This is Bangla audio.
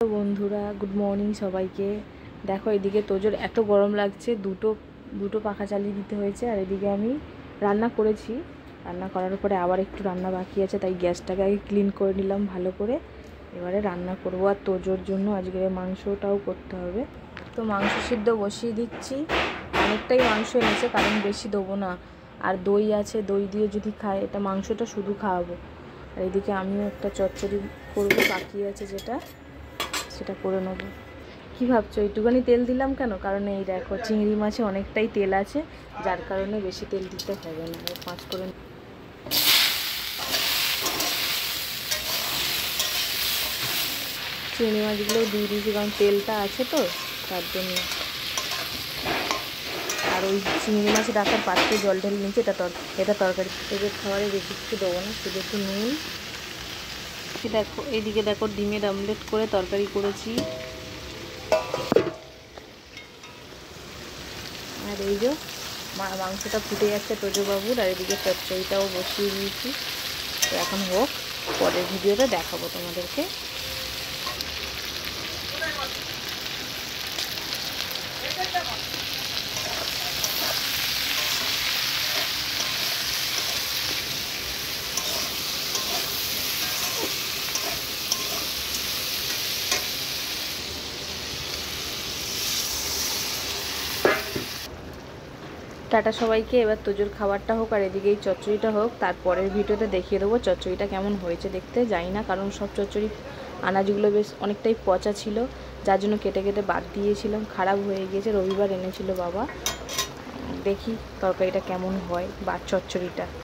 তো বন্ধুরা, গুড মর্নিং সবাইকে। দেখো, এদিকে তোজোর এত গরম লাগছে, দুটো পাখা চালিয়ে দিতে হয়েছে। আর এদিকে আমি রান্না করেছি, রান্না করার পরে আবার একটু রান্না বাকি আছে, তাই গ্যাসটাকে আগে ক্লিন করে নিলাম ভালো করে। এবারে রান্না করবো, আর তোজোর জন্য আজকে মাংসটাও করতে হবে। তো মাংস সিদ্ধ বসিয়ে দিচ্ছি। অনেকটাই মাংস এনেছে, কারণ বেশি দেবো না। আর দই আছে, দই দিয়ে যদি খায়, এটা মাংসটা শুধু খাওয়াবো। আর এদিকে আমিও একটা চচ্চড়ি করবো, বাকি আছে যেটা, সেটা করে নেবো। কী ভাবছো একটুখানি তেল দিলাম কেন? কারণ এই দেখো, চিংড়ি মাছে অনেকটাই তেল আছে, যার কারণে বেশি তেল দিতে হবে না। 5 করে চিংড়ি মাছগুলোও দিয়ে দিয়েছি, কারণ তেলটা আছে তো, তার জন্য। আর ওই চিংড়ি মাছ রাখার পাত্রে জল ঢেলে নিচ্ছে। এটা তরকারি, এদের খাবারে বেশি কিছু দেবো না, শুধু একটু নুন। দেখো, এইদিকে দেখো, ডিমের অমলেট করে তরকারি করেছি। আর এই যে মাংসটা ফুটে যাচ্ছে তোজোবাবুর, আর এদিকে চচ্চড়িটাও বসিয়ে দিয়েছি। তো এখন হোক, পরের ভিডিওটা দেখাবো তোমাদেরকে। টাটা সবাইকে। এবার তোজোর খাবারটা হোক, আর এদিকে এই চচ্চড়িটা হোক, তারপরের ভিডিওতে দেখিয়ে দেবো চচ্চড়িটা কেমন হয়েছে দেখতে। জানি না, কারণ সব চচ্চড়ি আনাজগুলো বেশ অনেকটাই পচা ছিল, যার জন্য কেটে কেটে বাদ দিয়েছিলাম, খারাপ হয়ে গিয়েছে। রবিবার এনেছিল বাবা। দেখি তরকারিটা কেমন হয়, বা চচ্চড়িটা।